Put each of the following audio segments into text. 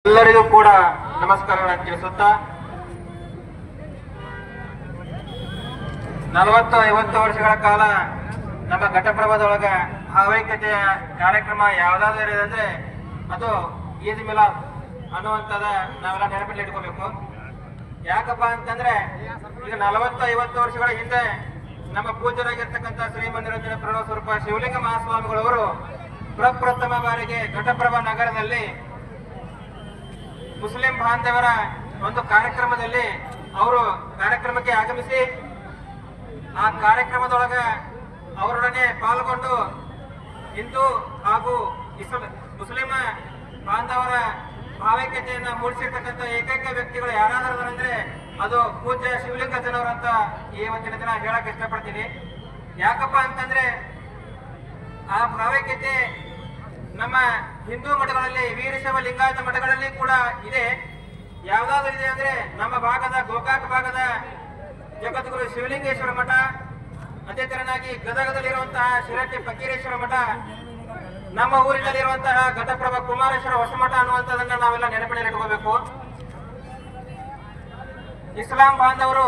ಎಲ್ಲರಿಗೂ ಕೂಡ ನಮಸ್ಕಾರಗಳನ್ನು ತಿಳಿಸುತ್ತಾ 40-50 ವರ್ಷಗಳ ಕಾಲ ನಮ್ಮ ಘಟಪ್ರಭಾದೊಳಗ ಭಾವೈಕ್ಯತೆಯ ಕಾರ್ಯಕ್ರಮ ಯಾವ್ದಾದ್ರು ಇದ್ರೆ ಅದು ಈದ್ ಮಿಲಾದ್ ಅನ್ನುವಂಥದ ನಾವೆಲ್ಲ ನೆನಪಲ್ಲಿ ಇಟ್ಕೋಬೇಕು. ಯಾಕಪ್ಪ ಅಂತಂದ್ರೆ ಈಗ 40-50 ವರ್ಷಗಳ ಹಿಂದೆ ನಮ್ಮ ಪೂಜ್ಯರಾಗಿರ್ತಕ್ಕಂಥ ಶ್ರೀ ಮಂದಿರಂಜನ ಪ್ರಣವ ಸ್ವರೂಪ ಶಿವಲಿಂಗ ಮಹಾಸ್ವಾಮಿಗಳವರು ಪ್ರಪ್ರಥಮ ಬಾರಿಗೆ ಘಟಪ್ರಭಾ ನಗರದಲ್ಲಿ ಮುಸ್ಲಿಂ ಬಾಂಧವರ ಒಂದು ಕಾರ್ಯಕ್ರಮದಲ್ಲಿ ಅವರು ಕಾರ್ಯಕ್ರಮಕ್ಕೆ ಆಗಮಿಸಿ ಆ ಕಾರ್ಯಕ್ರಮದೊಳಗ ಅವರೊಡನೆ ಪಾಲ್ಗೊಂಡು ಹಿಂದೂ ಹಾಗೂ ಮುಸ್ಲಿಂ ಬಾಂಧವರ ಭಾವೈಕ್ಯತೆಯನ್ನ ಮೂಡಿಸಿರ್ತಕ್ಕಂಥ ಏಕೈಕ ವ್ಯಕ್ತಿಗಳು ಯಾರಾದರೂ ಅಂದ್ರೆ ಅದು ಪೂಜ್ಯ ಶಿವಲಿಂಗಜ್ಜನವರು ಅಂತ ಈ ಒಂದಿನ ದಿನ ಹೇಳಕ್ ಇಷ್ಟಪಡ್ತೀನಿ. ಯಾಕಪ್ಪ ಅಂತಂದ್ರೆ ಆ ಭಾವೈಕ್ಯತೆ ನಮ್ಮ ಹಿಂದೂ ಮಠಗಳಲ್ಲಿ ವೀರಶೈವ ಲಿಂಗಾಯತ ಮಠಗಳಲ್ಲಿ ಕೂಡ ಇದೆ. ಯಾವ್ದಾದ್ರು ಇದೆ ಅಂದ್ರೆ ನಮ್ಮ ಭಾಗದ ಗೋಕಾಕ್ ಭಾಗದ ಜಗದ್ಗುರು ಶಿವಲಿಂಗೇಶ್ವರ ಮಠ, ಅದೇ ತರನಾಗಿ ಗದಗದಲ್ಲಿರುವಂತಹ ಶಿರಟ್ಟಿ ಫಕೀರೇಶ್ವರ ಮಠ, ನಮ್ಮ ಊರಿನಲ್ಲಿರುವಂತಹ ಘಟಪ್ರಭಾ ಕುಮಾರೇಶ್ವರ ಹೊಸಮಠ ಅನ್ನುವಂಥದ್ದನ್ನ ನಾವೆಲ್ಲ ನೆನಪಿನಲ್ಲಿ ಇಟ್ಕೋಬೇಕು. ಇಸ್ಲಾಂ ಬಾಂಧವರು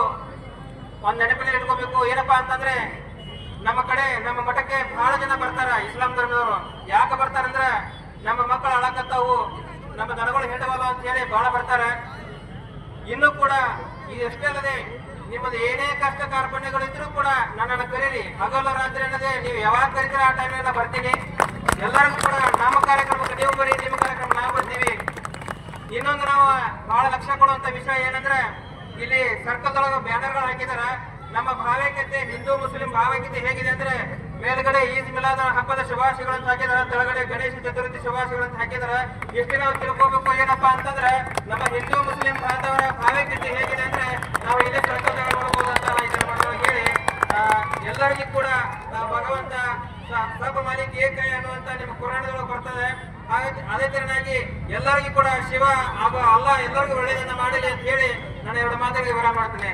ಒಂದ್ ನೆನಪಿನಲ್ಲಿ ಇಟ್ಕೋಬೇಕು. ಏನಪ್ಪಾ ಅಂತಂದ್ರೆ ನಮ್ಮ ಕಡೆ ನಮ್ಮ ಮಠಕ್ಕೆ ಬಹಳ ಜನ ಬರ್ತಾರ ಇಸ್ಲಾಂ ಧರ್ಮದವರು. ಯಾಕೆ ಬರ್ತಾರಂದ್ರೆ ನಮ್ಮ ಮಕ್ಕಳು ಅಳಕತ್ತಾವು, ನಮ್ಮ ದನಗಳು ಹೆಂಡವಲ್ಲ ಅಂತ ಹೇಳಿ ಬಹಳ ಬರ್ತಾರ. ಇನ್ನೂ ಕೂಡ ಇದಷ್ಟೇ ಅಲ್ಲದೆ ನಿಮ್ಮದು ಏನೇ ಕಷ್ಟ ಕಾರ್ಪಣ್ಯಗಳಿದ್ರು ಕೂಡ ನನ್ನನ್ನು ಕರೀರಿ, ಹಗಲು ರಾತ್ರಿ ಅನ್ನೋದೇ ನೀವು ಯಾವಾಗ ಕರೀತೀರ ಆ ಟೈಮ್ನೆಲ್ಲ ಬರ್ತೀನಿ. ಎಲ್ಲರಿಗೂ ಕೂಡ ನಮ್ಮ ಕಾರ್ಯಕ್ರಮಕ್ಕೆ ನೀವು ಬರೀ, ನಿಮ್ಮ ಕಾರ್ಯಕ್ರಮ ನಾವು ಬರ್ತೀವಿ. ಇನ್ನೊಂದು ನಾವು ಬಹಳ ಲಕ್ಷ್ಯ ಕೊಡುವಂತ ವಿಷಯ ಏನಂದ್ರೆ ಇಲ್ಲಿ ಸರ್ಕಲ್ದೊಳಗೆ ಬ್ಯಾನರ್ಗಳು ಹಾಕಿದಾರ. ನಮ್ಮ ಭಾವೈಕ್ಯತೆ ಹಿಂದೂ ಮುಸ್ಲಿಂ ಭಾವೈಕ್ಯತೆ ಹೇಗಿದೆ ಅಂದ್ರೆ ಮೇಲ್ಗಡೆ ಈದ್ ಮಿಲಾದ್ ಹಬ್ಬದ ಶುಭಾಶಯಗಳನ್ನು ಹಾಕಿದಾರ, ಕೆಳಗಡೆ ಗಣೇಶ ಚತುರ್ಥಿ ಶುಭಾಶಯಗಳನ್ನು ಹಾಕಿದಾರ. ಎಷ್ಟು ನಾವು ತಿಳ್ಕೋಬೇಕು ಏನಪ್ಪಾ ಅಂತಂದ್ರೆ ನಮ್ಮ ಹಿಂದೂ ಮುಸ್ಲಿಂ ಬಾಂಧವರ ಭಾವೈಕ್ಯತೆ ಹೇಗಿದೆ ಅಂದ್ರೆ ನಾವು ಇದೇ ಸರ್ಕಲ್ ನೋಡಬಹುದು ಅಂತ ಇದನ್ನ ಮಾಡೋದು ಹೇಳಿ ಎಲ್ಲರಿಗೂ ಕೂಡ ಭಗವಂತ ಸಬ್ ಮಾಲಿಕ್ ಏಕೈ ಅನ್ನುವಂತ ನಿಮ್ಮ ಪುರಾಣದೊಳಗೆ ಬರ್ತದೆ. ಅದೇ ತರನಾಗಿ ಎಲ್ಲರಿಗೂ ಕೂಡ ಶಿವ ಹಾಗೂ ಅಲ್ಲ ಎಲ್ಲರಿಗೂ ಒಳ್ಳೆಯದನ್ನ ಮಾಡಲಿ ಅಂತ ಹೇಳಿ ನಾನು ಎರಡು ಮಾತುಗಳಿಗೆ ವಿವರ ಮಾಡ್ತೇನೆ.